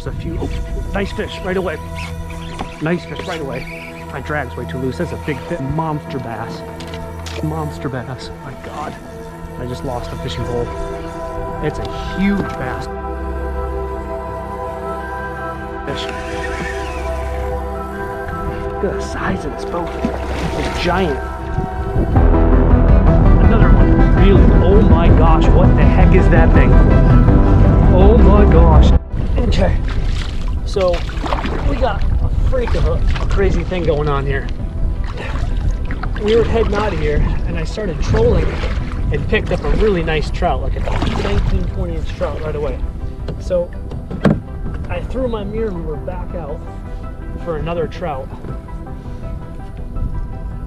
There's a few. Oh, nice fish right away. Nice fish right away. My drag's way too loose. That's a big fit. Monster bass. Monster bass. My God. I just lost a fishing pole. It's a huge bass. Fish. Look at the size of this boat. It's giant. Another one. Really? Oh my gosh. What the heck is that thing? Oh my gosh. Okay. So we got a freak of a crazy thing going on here. We were heading out of here and I started trolling and picked up a really nice trout, like a 19, 20 inch trout right away. So I threw my mirror lure back out for another trout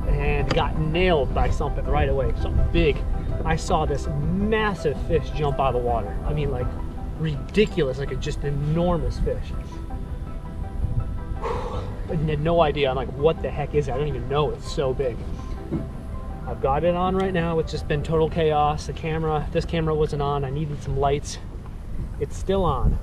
and got nailed by something right away, something big. I saw this massive fish jump out of the water. I mean, like ridiculous, like a just enormous fish. I had no idea. I'm like, what the heck is that? I don't even know. It's so big. I've got it on right now. It's just been total chaos. The camera, this camera wasn't on. I needed some lights. It's still on.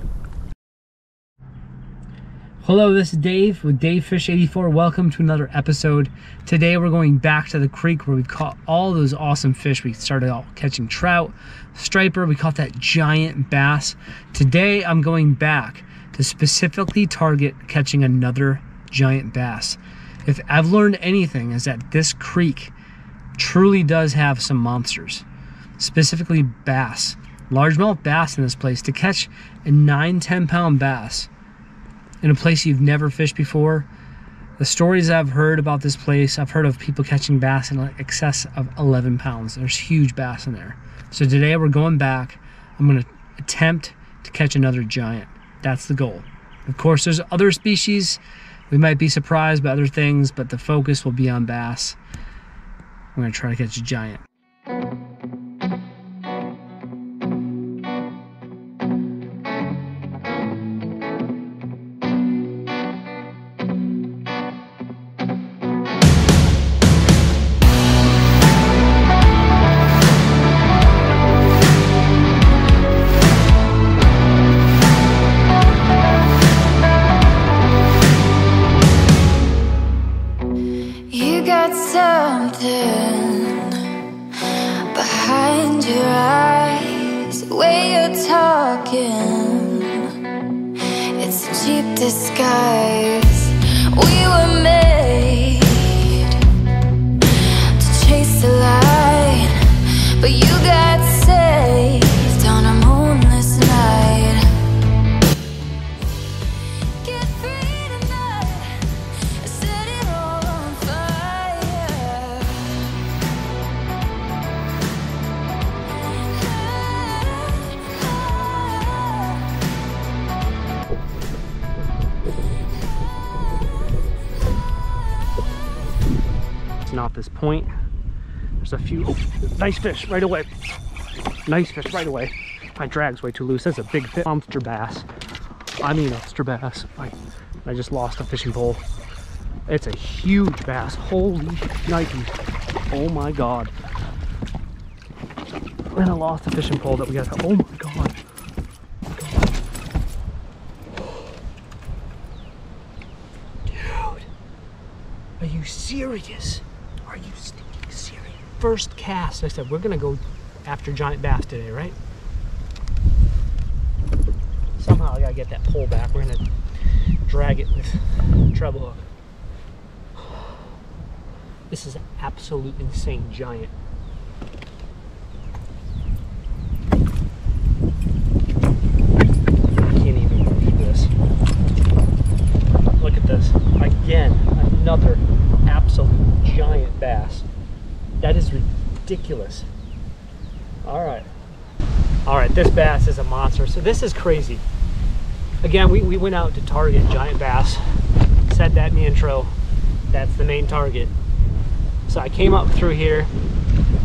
Hello, this is Dave with DaveFish84. Welcome to another episode. Today we're going back to the creek where we caught all those awesome fish. We started out catching trout, striper. We caught that giant bass. Today I'm going back to specifically target catching another giant bass. If I've learned anything, is that this creek truly does have some monsters, specifically bass, largemouth bass in this place. To catch a 9-10 pound bass in a place you've never fished before, the stories I've heard about this place, I've heard of people catching bass in excess of 11 pounds. There's huge bass in there. So today we're going back. I'm going to attempt to catch another giant. That's the goal. Of course, there's other species. We might be surprised by other things, but the focus will be on bass. I'm going to try to catch a giant. Behind your eyes, the way you're talking, it's a cheap disguise. We were made to chase the light, but you got saved on a moonless night. Get free tonight, set it all on fire. Off this point, there's a few. Oh, nice fish right away. Nice fish right away. My drag's way too loose. That's a big fish. Monster bass. I mean, monster bass. I just lost a fishing pole. It's a huge bass. Holy nikes. Oh my God. And I lost a fishing pole that we got. Oh my God. Dude, are you serious? Are you stinking serious? First cast, I said, we're gonna go after giant bass today, right? Somehow I gotta get that pole back. We're gonna drag it with treble hook. This is an absolute insane giant. I can't even believe this. Look at this. Again, another absolute giant bass. That is ridiculous. All right, this bass is a monster. So this is crazy. Again, we went out to target giant bass. Said that in the intro. That's the main target. So I came up through here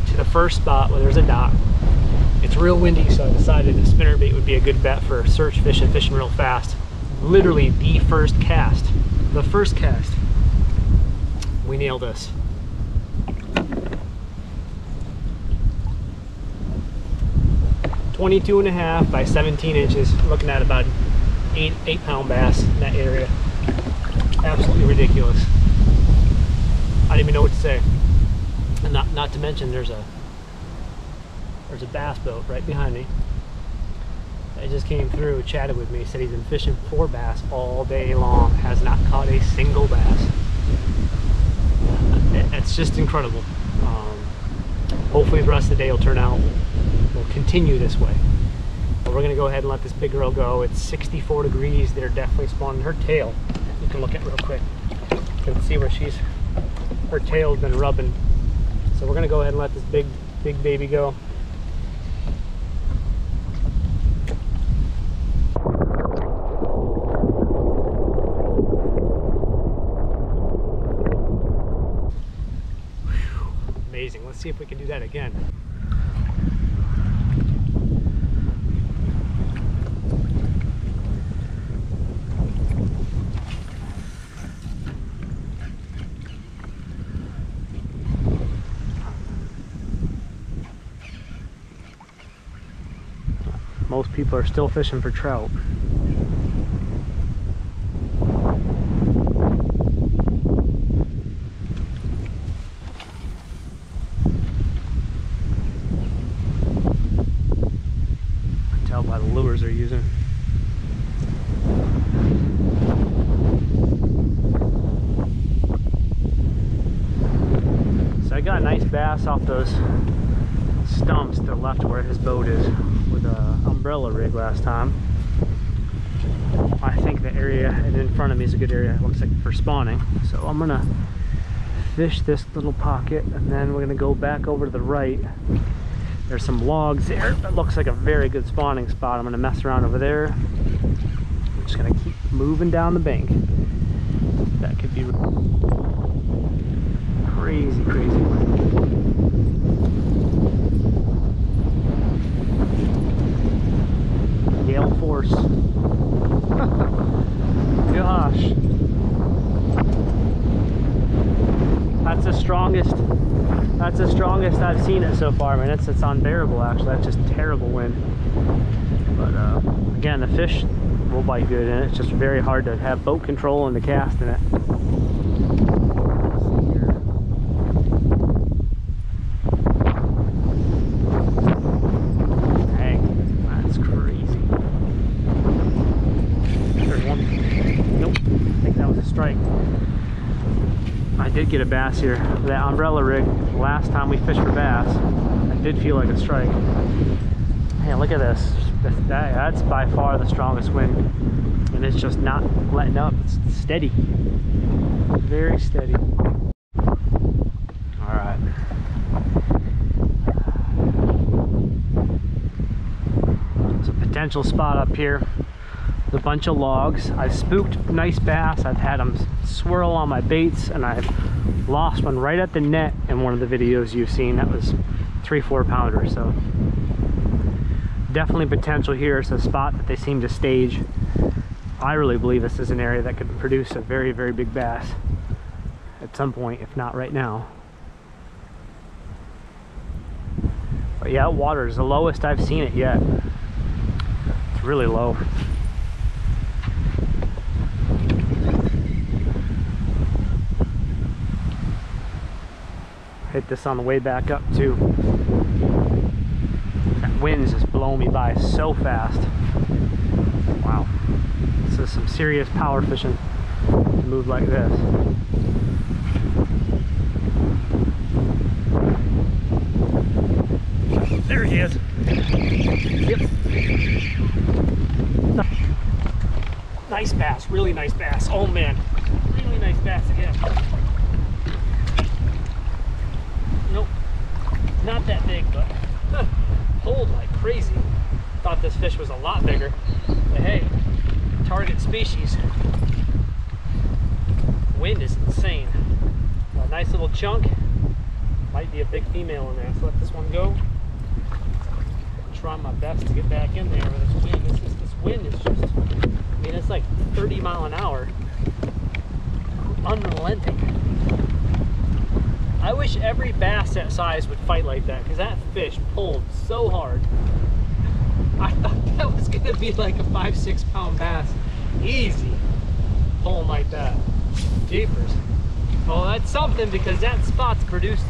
to the first spot where there's a dock. It's real windy, so I decided a spinnerbait would be a good bet for search fishing, fishing real fast. Literally the first cast. The first cast. We nailed this. .22.5 by 17 inches. Looking at about 8-pound bass in that area. Absolutely ridiculous. I don't even know what to say. And not to mention there's a bass boat right behind me. I just came through, chatted with me, said he's been fishing for bass all day long, has not caught a single bass. It's just incredible. Hopefully the rest of the day will turn out, will continue this way. But we're gonna go ahead and let this big girl go. It's 64 degrees. They're definitely spawning. Her tail, you can look at real quick. You can see where her tail's been rubbing. So we're gonna go ahead and let this big baby go. Amazing. Let's see if we can do that again. Most people are still fishing for trout. Tell by the lures they're using. So I got a nice bass off those stumps to the left where his boat is with an umbrella rig last time. I think the area in front of me is a good area, it looks like, for spawning. So I'm gonna fish this little pocket and then we're gonna go back over to the right. There's some logs there. That looks like a very good spawning spot. I'm gonna mess around over there. I'm just gonna keep moving down the bank. That could be crazy, crazy. Gale force. Gosh. That's the strongest I've seen it so far, man. It's unbearable actually. That's just terrible wind. But again, the fish will bite good in it. It's just very hard to have boat control and to cast in it. Dang, that's crazy. There's one. Nope, I think that was a strike. I did get a bass here. That umbrella rig, last time we fished for bass, I did feel like a strike. Man, look at this. That's by far the strongest wind. And it's just not letting up. It's steady. Very steady. Alright. There's a potential spot up here. There's a bunch of logs. I've spooked nice bass. I've had them swirl on my baits, and I've lost one right at the net in one of the videos you've seen. That was 3-4 pounder. So definitely potential here. It's a spot that they seem to stage. I really believe this is an area that could produce a very, very big bass at some point, if not right now. But yeah, water is the lowest I've seen it yet. It's really low. Hit this on the way back up too. That wind's just blowing me by so fast. Wow. This is some serious power fishing to move like this. There he is. Yep. Nice bass, really nice bass. Oh man, really nice bass again. Nope, not that big, but pulled like crazy. Thought this fish was a lot bigger, but hey, target species. Wind is insane. A nice little chunk. Might be a big female in there, so let this one go. I'm trying my best to get back in there with this wind. This wind is just, I mean, it's like 30 mile an hour. Unrelenting. I wish every bass that size would fight like that, because that fish pulled so hard. I thought that was gonna be like a 5-6 pound bass. Easy. Pulling like that. Jeepers. Well, that's something, because that spot's produced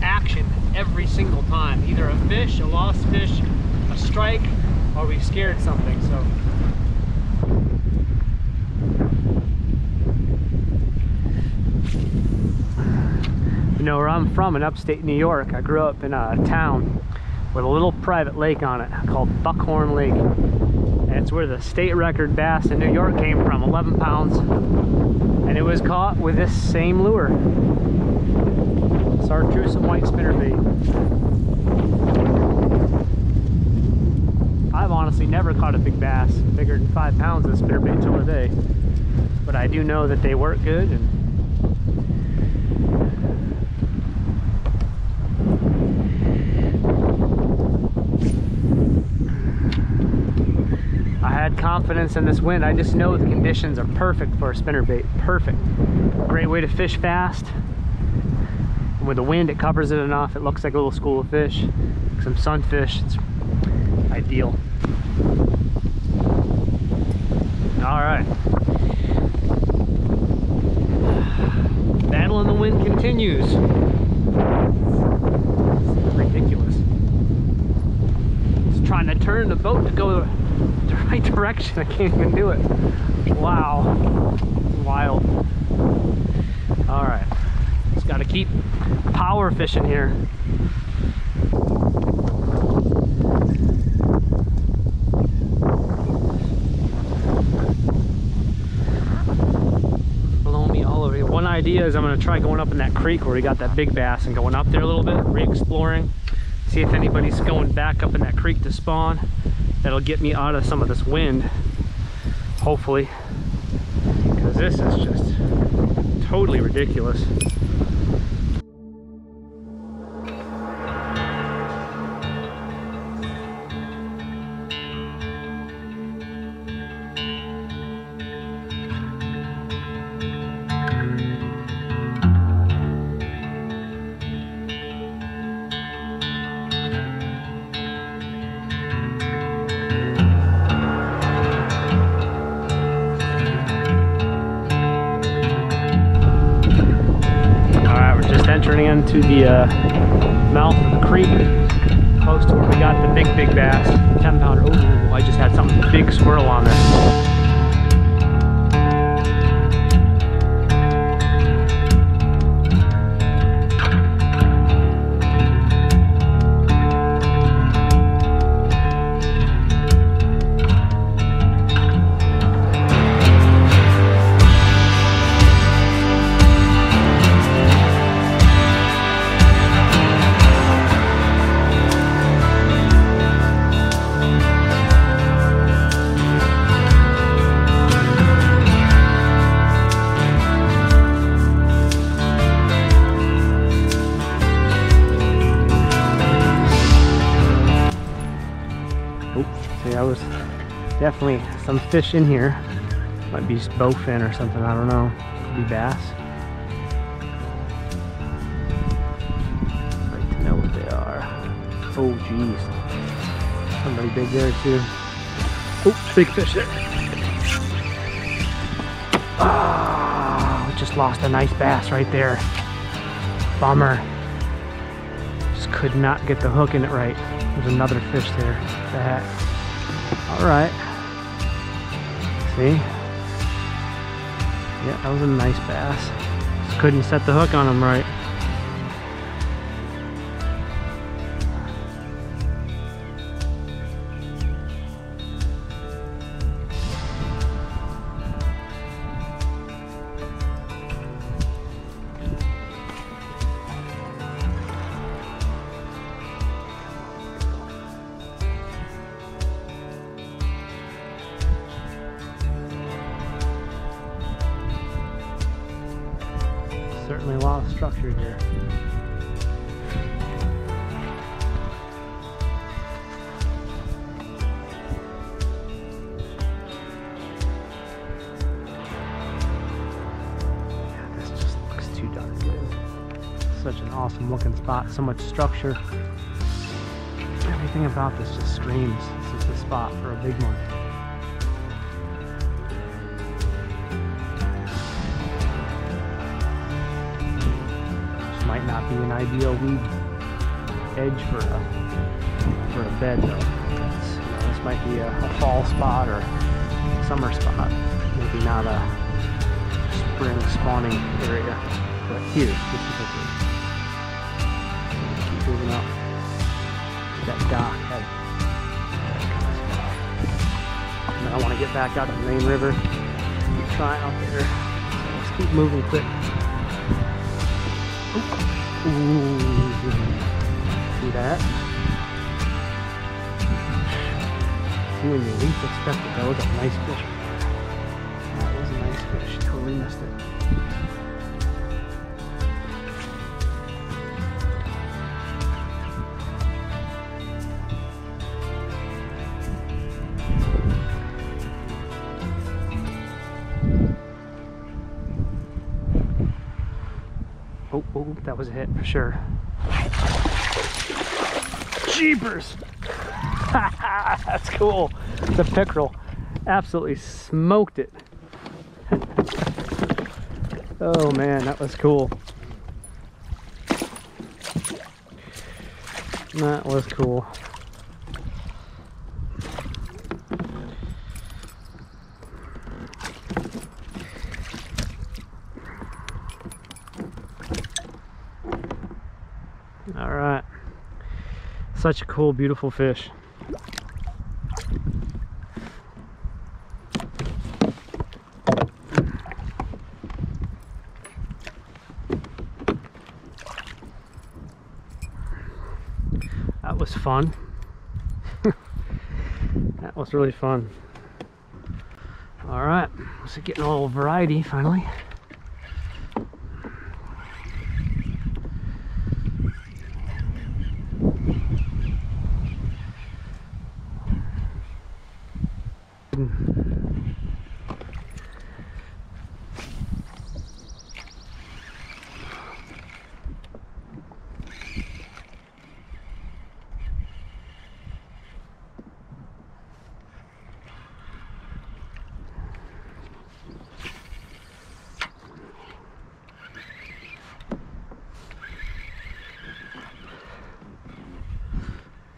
action every single time. Either a fish, a lost fish, a strike, or we've scared something, so. You know, where I'm from in upstate New York, I grew up in a town with a little private lake on it called Buckhorn Lake. And it's where the state record bass in New York came from, 11 pounds. And it was caught with this same lure. Chartreuse and white spinnerbait. I've honestly never caught a big bass bigger than 5 pounds of spinnerbait till today. But I do know that they work good, and I had confidence in this wind. I just know the conditions are perfect for a spinnerbait. Perfect. Great way to fish fast. And with the wind, it covers it enough. It looks like a little school of fish. Some sunfish. It's ideal. All right. Battle in the wind continues. It's ridiculous. Just trying to turn the boat to go the right direction. I can't even do it. Wow. Wild. All right. Just got to keep power fishing here. Blowing me all over here. One idea is I'm going to try going up in that creek where we got that big bass and going up there a little bit, re-exploring, see if anybody's going back up in that creek to spawn. That'll get me out of some of this wind, hopefully, because this is just totally ridiculous. Turning into the mouth of the creek, close to where we got the big bass, 10 pounder. Ooh, I just had something big swirl on this. Definitely some fish in here. Might be bowfin or something, I don't know. Could be bass. Like to know what they are. Oh geez. Somebody big there too. Oh, big fish there. Ah, we just lost a nice bass right there. Bummer. Just could not get the hook in it right. There's another fish there. What the heck? Alright. See? Yeah, that was a nice bass. Just couldn't set the hook on him right. Certainly a lot of structure here. Yeah, this just looks too dark, dude. Such an awesome looking spot, so much structure. Every Everything about this just screams this is the spot for a big one. This might not be an ideal weed edge for a bed though. This might be a fall spot or summer spot. Maybe not a spring spawning area. But here, this is a good. Keep moving up. That dock had that kind of spot. And then I want to get back out to the main river. Keep trying out there. Let's keep moving quick. Ooh. See that? See when you least expect it. That was a nice fish. That was a nice fish. Totally missed it. Oh, that was a hit for sure. Jeepers! That's cool. The pickerel absolutely smoked it. Oh man, that was cool. That was cool. All right, such a cool, beautiful fish. That was fun. That was really fun. All right, so getting a little variety finally.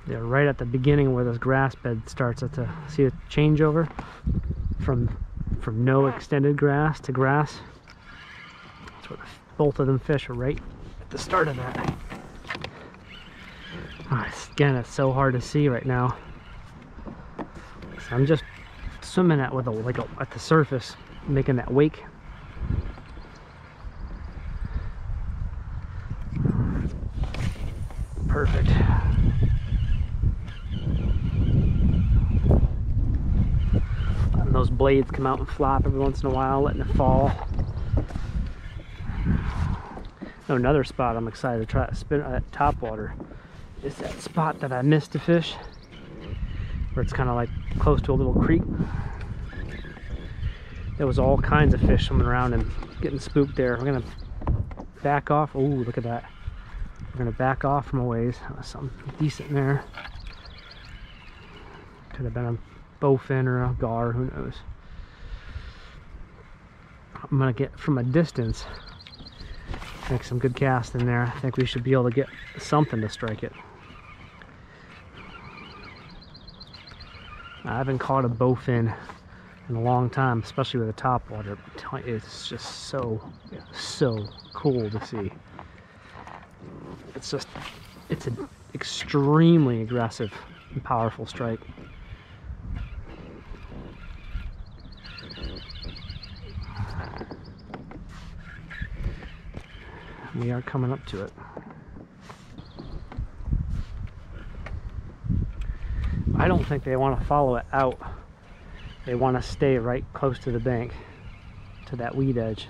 They're right at the beginning where this grass bed starts. At the see the changeover from no extended grass to grass. That's where both of them fish are right at the start of that. Again, it's so hard to see right now. So I'm just swimming at with at the surface, making that wake. Perfect. Letting those blades come out and flop every once in a while, letting it fall. Oh, another spot I'm excited to try to spin at top water is that spot that I missed to fish, where it's kind of like close to a little creek. There was all kinds of fish swimming around and getting spooked there. We're gonna back off. Oh, look at that. We're gonna back off from a ways. Something decent in there. Could have been a bowfin or a gar, who knows. I'm gonna get from a distance, make some good cast in there. I think we should be able to get something to strike it. I haven't caught a bowfin in a long time, especially with a top water. It's just so cool to see. It's an extremely aggressive and powerful strike. We are coming up to it. I don't think they want to follow it out. They want to stay right close to the bank, to that weed edge.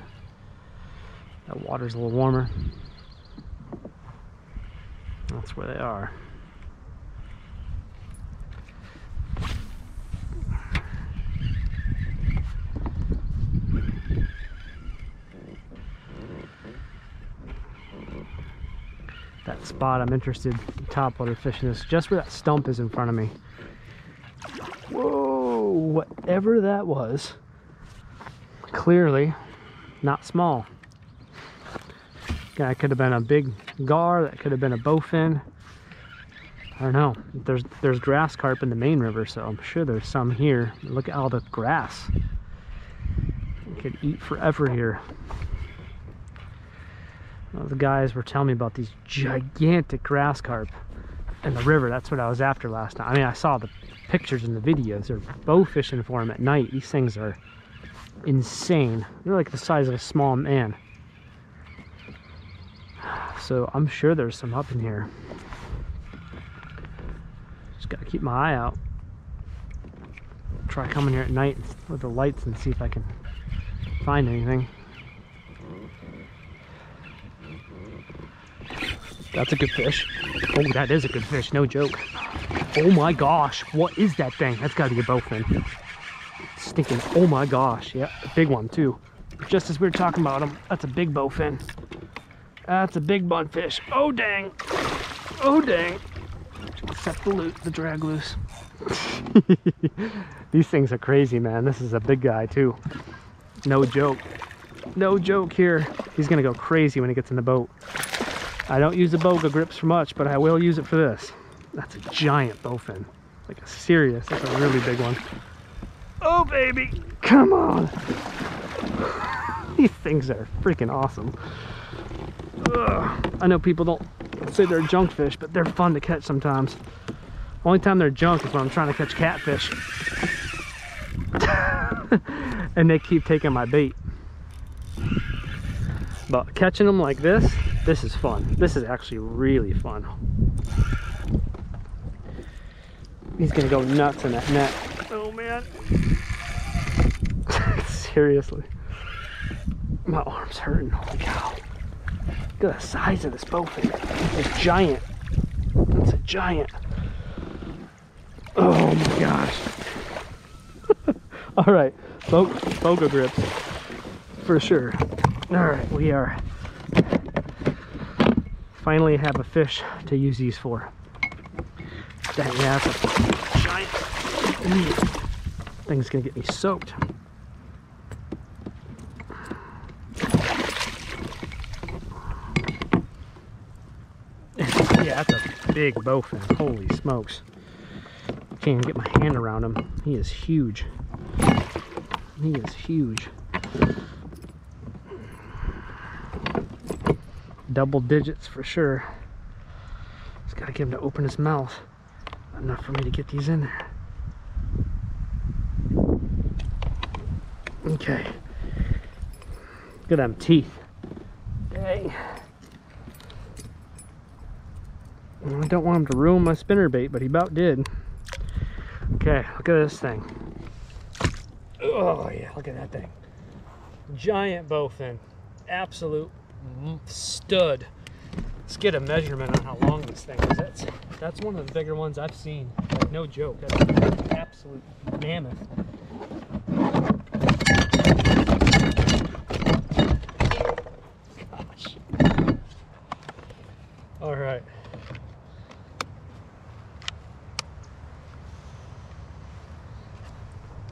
That water's a little warmer. That's where they are. that spot I'm interested in topwater fishing is just where that stump is in front of me. Whoa, whatever that was, clearly not small. That could have been a big gar, that could have been a bowfin. I don't know. There's grass carp in the main river, so I'm sure there's some here. Look at all the grass. You could eat forever here. Well, the guys were telling me about these gigantic grass carp in the river. That's what I was after last night. I mean, I saw the pictures and the videos. They're bow fishing for them at night. These things are insane. They're like the size of a small man. So I'm sure there's some up in here. Just gotta keep my eye out. Try coming here at night with the lights and see if I can find anything. That's a good fish. Oh, that is a good fish, no joke. Oh my gosh, what is that thing? That's gotta be a bowfin. Stinking, oh my gosh, yeah, a big one too. Just as we were talking about them, that's a big bowfin. That's a big bunfish. Oh dang, oh dang. Set the drag loose. These things are crazy, man. This is a big guy too. No joke. No joke here. He's gonna go crazy when he gets in the boat. I don't use the boga grips for much, but I will use it for this. That's a giant bowfin. Like a serious, that's a really big one. Oh baby, come on. These things are freaking awesome. Ugh. I know people don't say they're junk fish, but they're fun to catch sometimes. Only time they're junk is when I'm trying to catch catfish. And they keep taking my bait. But catching them like this is fun. This is actually really fun. He's gonna go nuts in that net. Oh man. Seriously. My arm's hurting, holy cow. Look at the size of this bowfin. It's giant. It's a giant. Oh my gosh. All right, boga grips for sure. All right, we are finally have a fish to use these for. Dang, yeah, that's a giant. Thing's gonna get me soaked. Yeah, that's a big bowfin. Holy smokes. Can't even get my hand around him. He is huge. He is huge. Double digits for sure. Just gotta get him to open his mouth. Enough for me to get these in there. Okay. Look at them teeth. Dang. I don't want him to ruin my spinnerbait, but he about did. Okay, look at this thing. Oh yeah, look at that thing. Giant bowfin. Absolute stud. Let's get a measurement on how long this thing is. That's one of the bigger ones I've seen. Like, no joke. That's an absolute mammoth. Gosh. All right.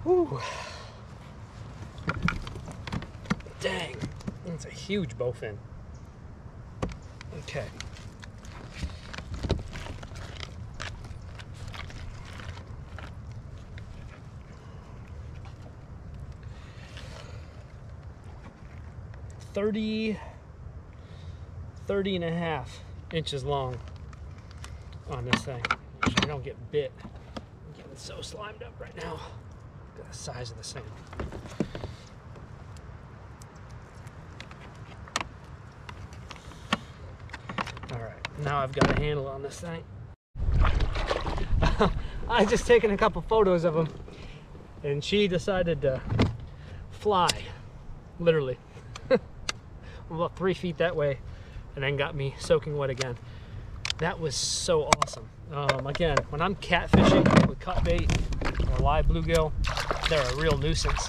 Whew. Dang, that's a huge bowfin. Okay. Thirty and a half inches long on this thing. Make sure I don't get bit. I'm getting so slimed up right now. Look at the size of this thing. Alright, now I've got a handle on this thing. I just taken a couple photos of him, and she decided to fly, literally. About 3 feet that way, and then got me soaking wet again. That was so awesome. Again, when I'm catfishing with cut bait or live bluegill, they're a real nuisance.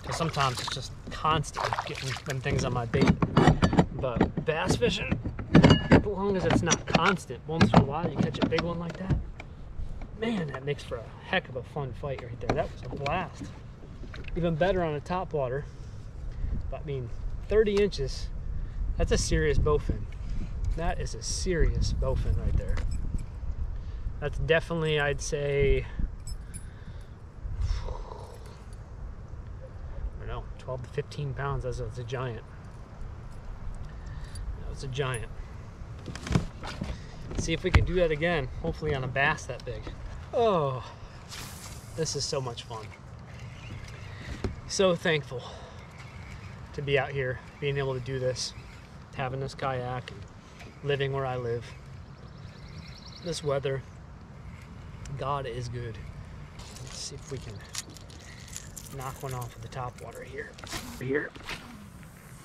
Because sometimes it's just constant getting them things on my bait. But bass fishing, as long as it's not constant. Once in a while you catch a big one like that, man, that makes for a heck of a fun fight right there. That was a blast. Even better on a top water. But I mean, 30 inches, that's a serious bowfin. That is a serious bowfin right there. That's definitely, I'd say, I don't know, 12 to 15 pounds. That's a giant. That was a giant. Let's see if we can do that again, hopefully on a bass that big. Oh, this is so much fun. So thankful to be out here, being able to do this, having this kayak, and living where I live. This weather, God is good. Let's see if we can knock one off with the top water here. Here.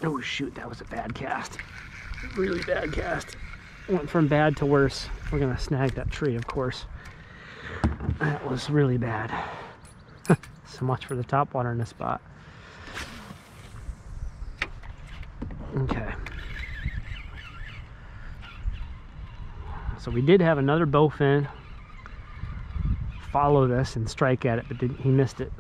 Oh shoot, that was a bad cast. Really bad cast. Went from bad to worse. We're gonna snag that tree, of course. That was really bad. So much for the top water in this spot. Okay. So we did have another bowfin follow this and strike at it, but he missed it.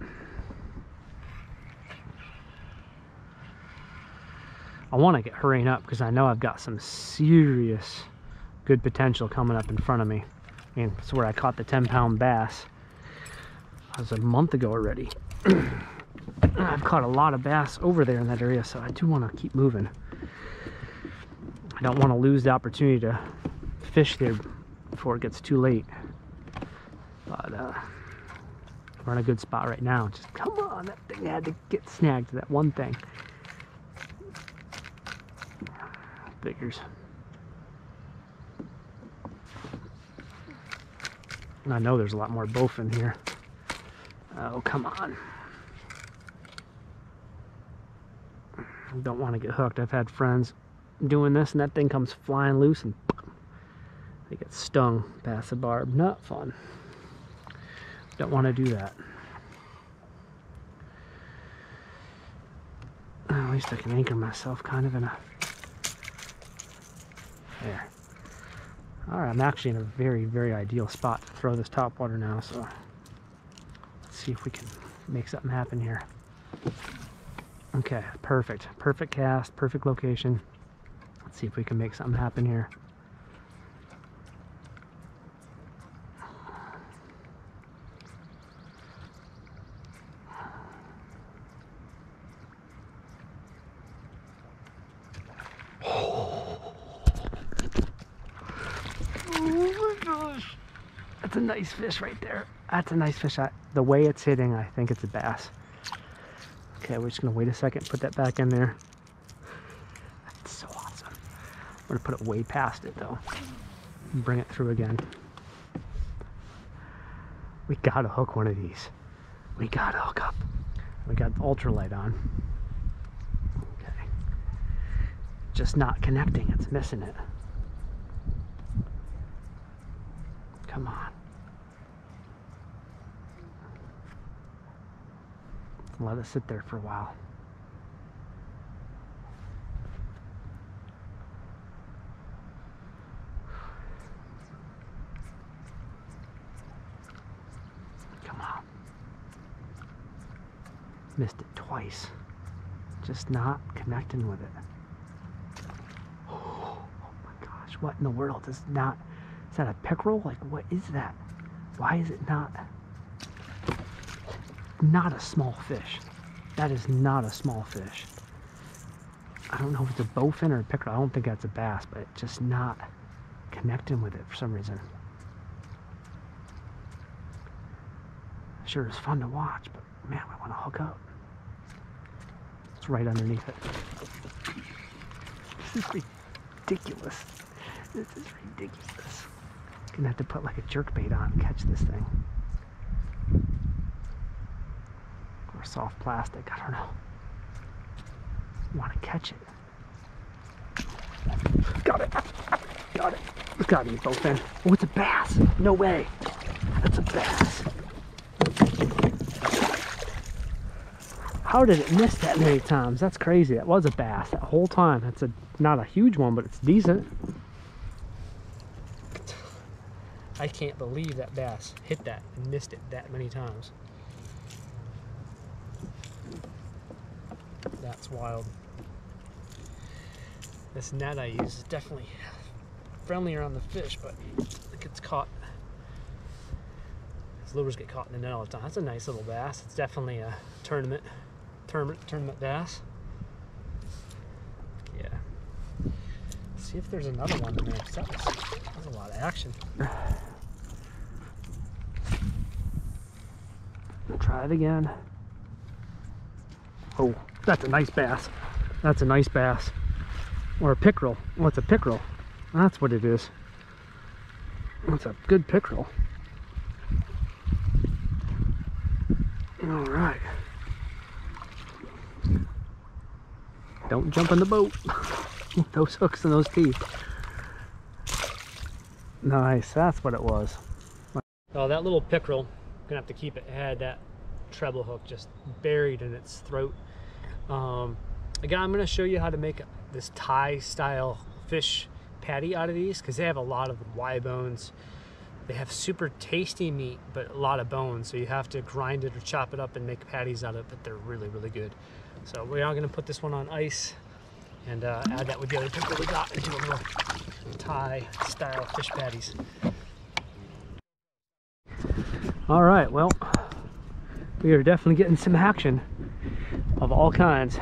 I want to get hurrying up because I know I've got some serious good potential coming up in front of me. And it's where I caught the 10-pound bass. That was a month ago already. I've caught a lot of bass over there in that area, so I do want to keep moving. I don't want to lose the opportunity to fish there before it gets too late. But we're in a good spot right now. Just come on, that thing had to get snagged, that one thing. Figures. I know there's a lot more bowfin here. Oh, come on. I don't want to get hooked. I've had friends doing this and that thing comes flying loose and they get stung past the barb. Not fun. Don't want to do that. At least I can anchor myself kind of in a... There. Alright, I'm actually in a very, very ideal spot to throw this top water now, so let's see if we can make something happen here. Okay, perfect. Perfect cast, perfect location. Let's see if we can make something happen here. That's a nice fish right there. That's a nice fish. The way it's hitting, I think it's a bass. Okay, we're just gonna wait a second, put that back in there. That's so awesome. We're gonna put it way past it though. And bring it through again. We gotta hook one of these. We gotta hook up. We got the ultralight on. Okay. Just not connecting, it's missing it. Come on. Let it sit there for a while. Come on. Missed it twice. Just not connecting with it. Oh my gosh, what in the world is not... Is that a pickerel? Like, what is that? Why is it not a small fish? That is not a small fish. I don't know if it's a bowfin or a pickerel. I don't think that's a bass, but it's just not connecting with it for some reason. Sure is fun to watch, but man, I want to hook up. It's right underneath it. This is ridiculous. This is ridiculous. Gonna have to put like a jerkbait on and catch this thing. Or soft plastic, I don't know. I want to catch it. Got it. Got it. It's gotta be a bowfin. Oh, it's a bass. No way. That's a bass. How did it miss that many times? That's crazy. That was a bass that whole time. It's not a huge one, but it's decent. I can't believe that bass hit that and missed it that many times. That's wild. This net I use is definitely friendlier on the fish, but it gets caught. These lures get caught in the net all the time. That's a nice little bass. It's definitely a tournament bass. Yeah. Let's see if there's another one in there. That was a lot of action. Try it again. Oh, that's a nice bass. That's a nice bass. Or a pickerel. Oh, it's a pickerel. That's what it is. That's a good pickerel. All right. Don't jump in the boat. Those hooks and those teeth. Nice, that's what it was. Oh, that little pickerel, gonna have to keep it. It had that treble hook just buried in its throat. Again, I'm gonna show you how to make this Thai style fish patty out of these, because they have a lot of Y bones. They have super tasty meat, but a lot of bones, so you have to grind it or chop it up and make patties out of it, but they're really, really good. So we are gonna put this one on ice and add that with the other pickerel we got and do a little Thai style fish patties. All right, well, we are definitely getting some action of all kinds.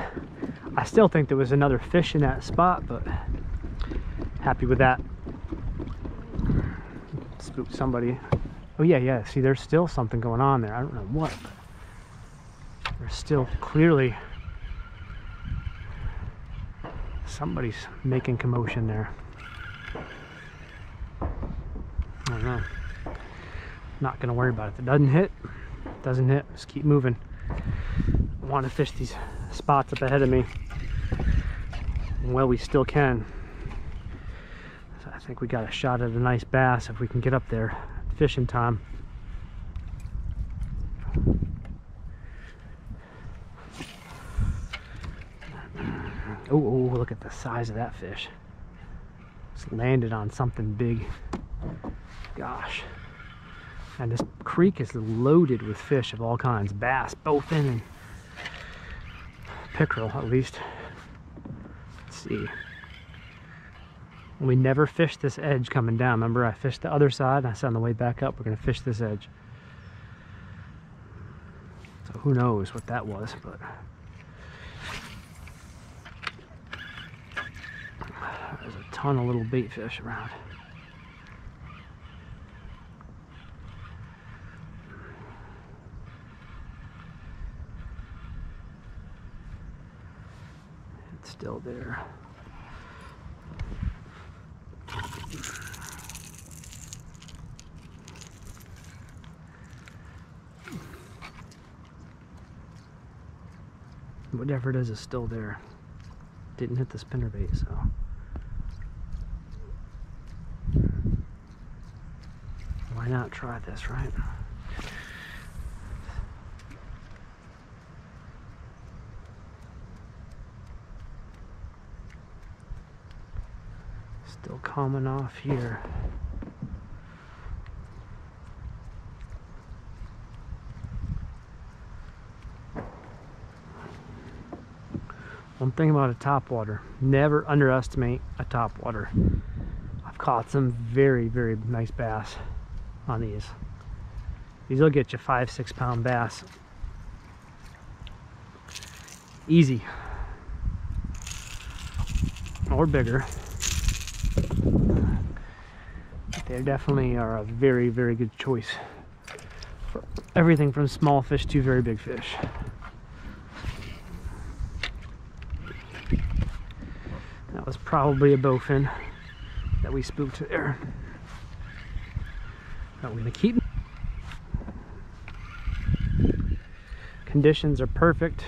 I still think there was another fish in that spot, but happy with that. Spooked somebody. Oh yeah, see, there's still something going on there. I don't know what, but there's still clearly somebody's making commotion there. I don't know. Not gonna worry about it. If it doesn't hit, it doesn't hit. Just keep moving. I want to fish these spots up ahead of me. Well, we still can. So I think we got a shot at a nice bass if we can get up there. Fishing time. Oh, look at the size of that fish. It's landed on something big. Gosh. And this creek is loaded with fish of all kinds. Bass, bowfin, and pickerel at least. Let's see. We never fished this edge coming down. Remember, I fished the other side, and I said on the way back up, we're gonna fish this edge. So who knows what that was, but there's a ton of little bait fish around. It's still there. Whatever it is still there. Didn't hit the spinnerbait, so. Why not try this, right? Still coming off here. One thing about a topwater, never underestimate a topwater. I've caught some very, very nice bass on these. These will get you 5-6 pound bass. Easy. Or bigger. They definitely are a very, very good choice for everything from small fish to very big fish. That was probably a bowfin that we spooked there. But we're gonna keep. Conditions are perfect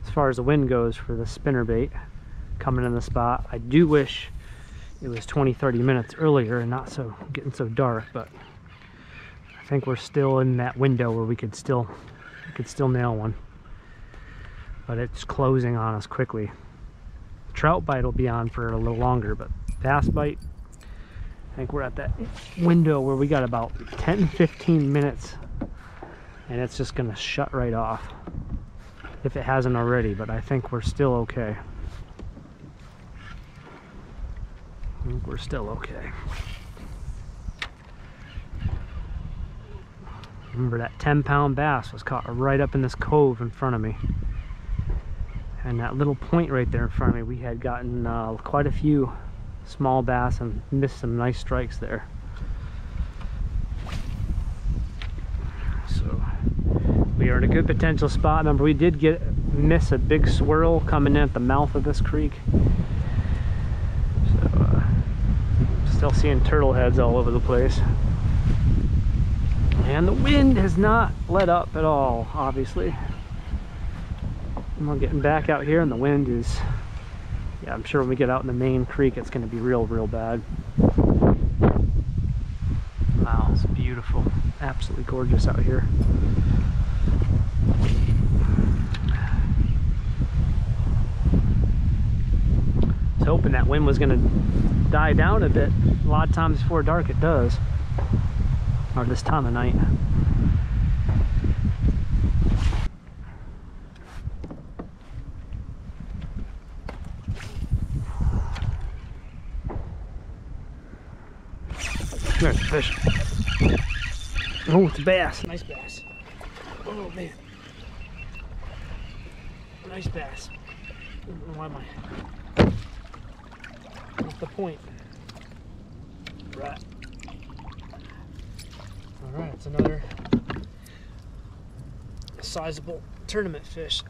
as far as the wind goes for the spinnerbait coming in the spot. I do wish it was 20-30 minutes earlier and not so getting so dark, but I think we're still in that window where we could still nail one. But it's closing on us quickly. Trout bite will be on for a little longer, but bass bite, I think we're at that window where we got about 10-15 minutes and it's just gonna shut right off if it hasn't already, but I think we're still okay. I think we're still okay. Remember that 10-pound bass was caught right up in this cove in front of me. And that little point right there in front of me, we had gotten quite a few small bass and missed some nice strikes there. So we are in a good potential spot. Remember, we did miss a big swirl coming in at the mouth of this creek. So still seeing turtle heads all over the place. And the wind has not let up at all, obviously. And we're getting back out here and the wind is, yeah, I'm sure when we get out in the main creek it's going to be real bad. Wow, it's beautiful. Absolutely gorgeous out here. I was hoping that wind was going to die down a bit. A lot of times before dark it does. Or this time of night. There's a fish. Oh, it's a bass. Nice bass. Oh man. Nice bass. Why am I? What's the point? Right. Alright, it's another sizable tournament fish.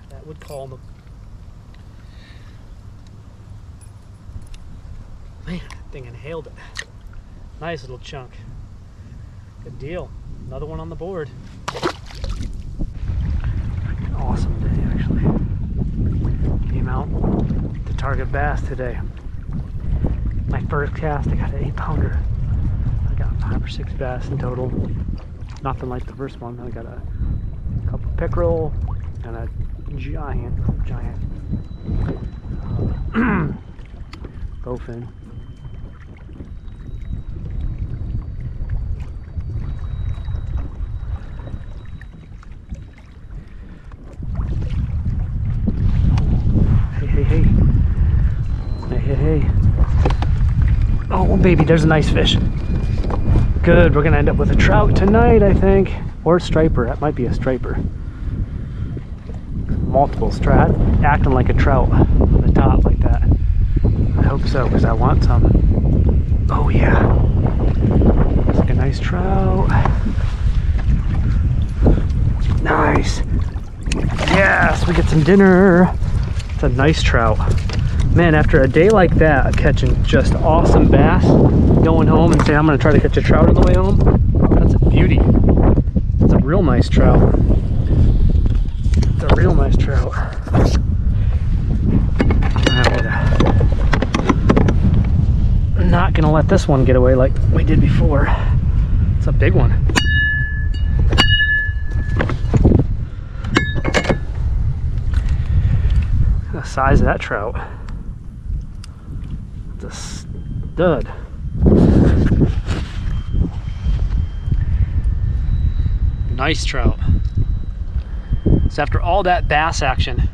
That would call them. Man, that thing inhaled it. Nice little chunk. Good deal. Another one on the board. Awesome day, actually. Came out to target bass today. My first cast, I got an 8-pounder. 5 or 6 bass in total. Nothing like the first one. I got a couple pickerel and a giant bowfin. Hey. Oh baby, there's a nice fish. Good, we're gonna end up with a trout tonight, I think. Or a striper, that might be a striper. Multiple trout, acting like a trout on the top like that. I hope so, because I want some. Oh yeah. It's like a nice trout. Nice. Yes, we get some dinner. It's a nice trout. Man, after a day like that, catching just awesome bass, going home and saying I'm going to try to catch a trout on the way home, that's a beauty. It's a real nice trout. It's a real nice trout. I'm not going to let this one get away like we did before. It's a big one. Look at the size of that trout. It's a stud. Nice trout. So after all that bass action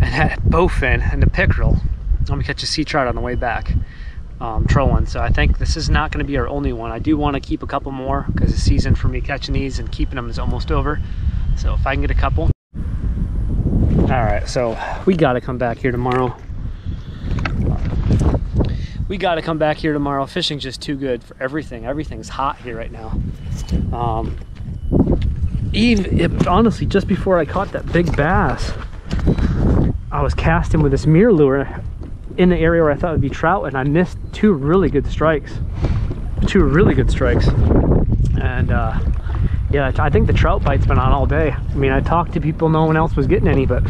and that bowfin and the pickerel, I'm gonna catch a sea trout on the way back, trolling. So I think this is not gonna be our only one. I do want to keep a couple more because the season for me catching these and keeping them is almost over. So if I can get a couple. All right, so we got to come back here tomorrow. We got to come back here tomorrow. Fishing's just too good for everything. Everything's hot here right now. Honestly, just before I caught that big bass, I was casting with this mirror lure in the area where I thought it would be trout, and I missed two really good strikes. And yeah, I think the trout bite's been on all day. I mean, I talked to people, no one else was getting any, but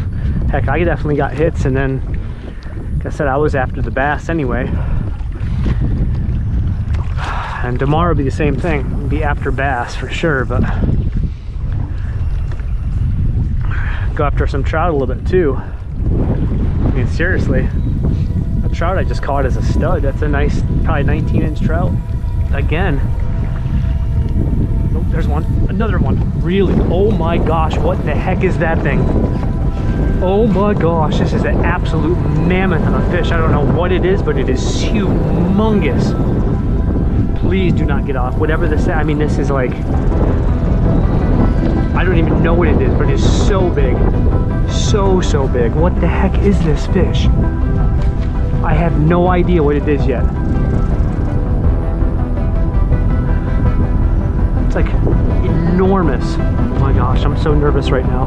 heck, I definitely got hits. And then, like I said, I was after the bass anyway. And tomorrow will be the same thing. It'll be after bass for sure, but go after some trout a little bit too. I mean, seriously, trout I just caught is a stud. That's a nice, probably 19-inch trout. Again. Oh, there's one. Another one. Really? Oh my gosh, what the heck is that thing? Oh my gosh, this is an absolute mammoth of a fish. I don't know what it is, but it is humongous. Please do not get off. Whatever this is, I mean, this is like, I don't even know what it is, but it's so big. So big. What the heck is this fish? I have no idea what it is yet. It's like enormous. Oh my gosh, I'm so nervous right now.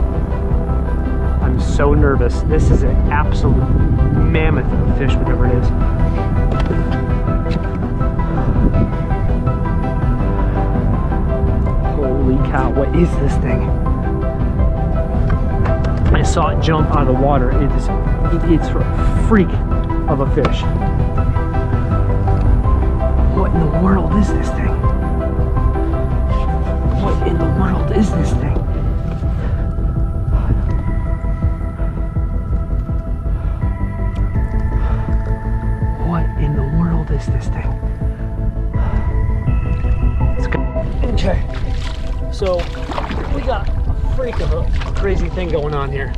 I'm so nervous. This is an absolute mammoth of a fish, whatever it is. Holy cow, what is this thing? I saw it jump out of the water. It's a freak of a fish. What in the world is this thing? What in the world is this thing? What in the world is this thing? Okay, so we got a freak of a crazy thing going on here.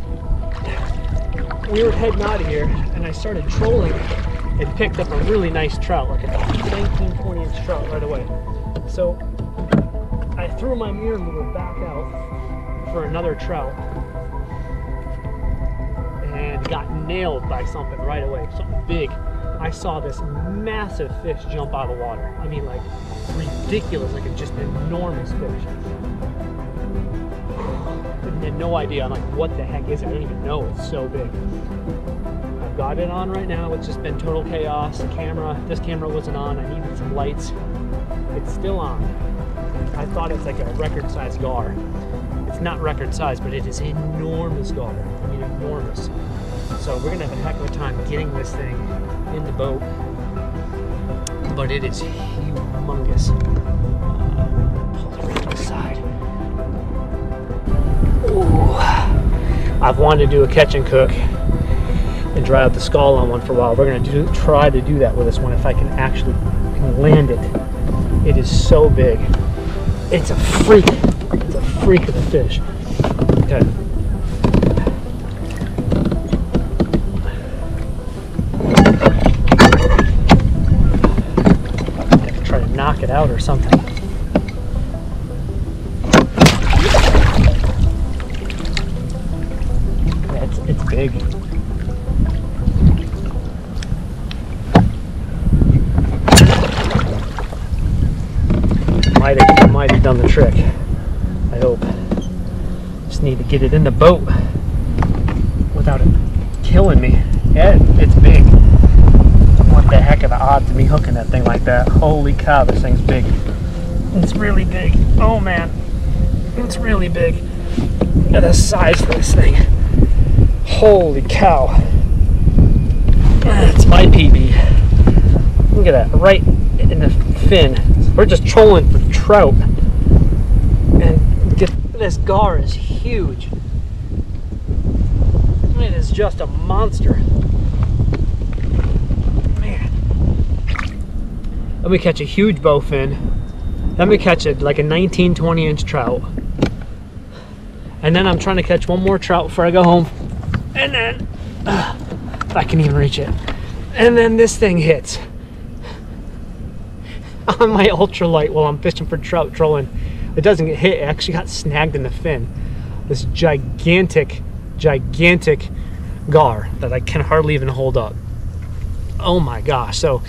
We were heading out of here and I started trolling and picked up a really nice trout, like a 19, 20-inch trout right away. So I threw my mirror mover back out for another trout and got nailed by something right away, something big. I saw this massive fish jump out of the water. I mean, like, ridiculous, like just an enormous fish. I had no idea. I'm like, what the heck is it? I don't even know. It's so big. I've got it on right now. It's just been total chaos. The camera, this camera wasn't on. I needed some lights. It's still on. I thought it's like a record-sized gar. It's not record-sized, but it is enormous gar. I mean, enormous. So we're gonna have a heck of a time getting this thing in the boat, but it is humongous. Pull it around the side. Ooh. I've wanted to do a catch and cook and dry out the skull on one for a while. We're gonna try to do that with this one if I can actually land it. It is so big. It's a freak. It's a freak of a fish. Okay. Knock it out or something. Yeah, it's big. Might have done the trick. I hope. Just need to get it in the boat without it killing me. Yeah, it's big. What the heck are the odds of me hooking that thing like that? Holy cow, this thing's big. It's really big. Oh man, it's really big. Look at the size of this thing. Holy cow. That's my PB. Look at that, right in the fin. We're just trolling for trout. And this gar is huge. It is just a monster. Let me catch a huge bowfin. Let me catch like a 19, 20-inch trout. And then I'm trying to catch one more trout before I go home. And then, if I can even reach it. And then this thing hits on my ultralight while I'm fishing for trout trolling. It doesn't get hit, it actually got snagged in the fin. This gigantic gar that I can hardly even hold up. Oh my gosh. So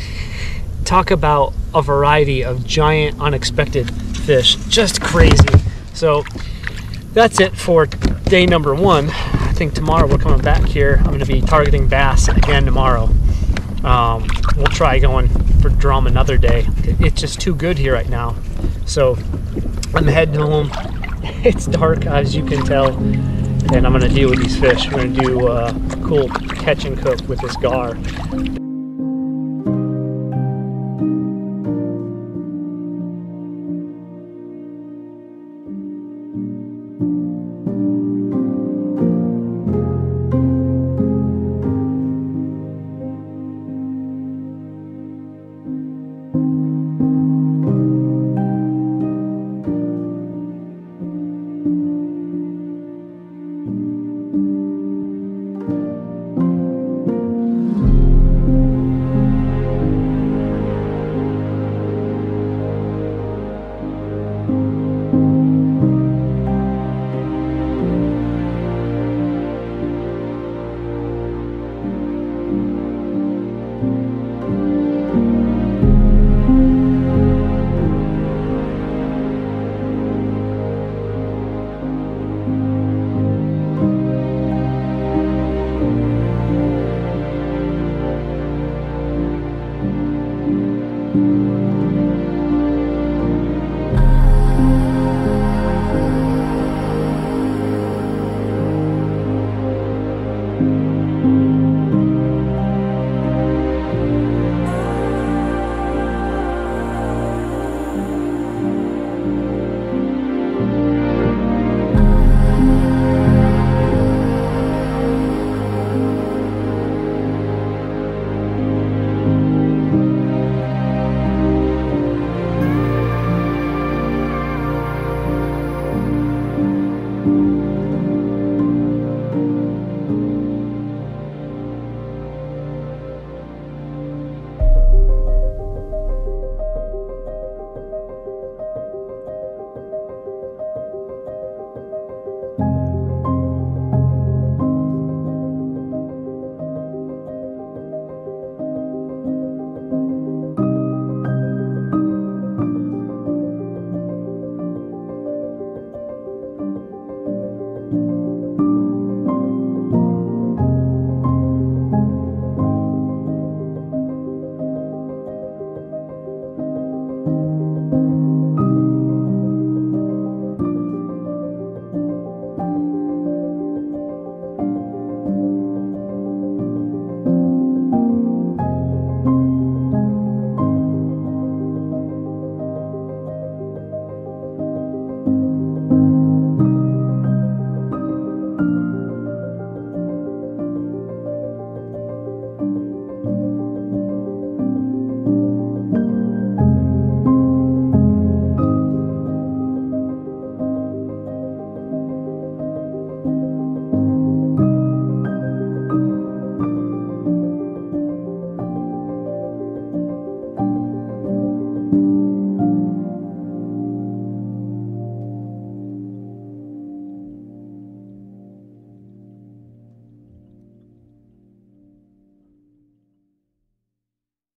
talk about a variety of giant unexpected fish, just crazy. So that's it for day number one. I think tomorrow we're coming back here. I'm going to be targeting bass again tomorrow. We'll try going for drum another day. It's just too good here right now. So I'm heading home. It's dark, as you can tell, and I'm going to deal with these fish. We're going to do a cool catch and cook with this gar.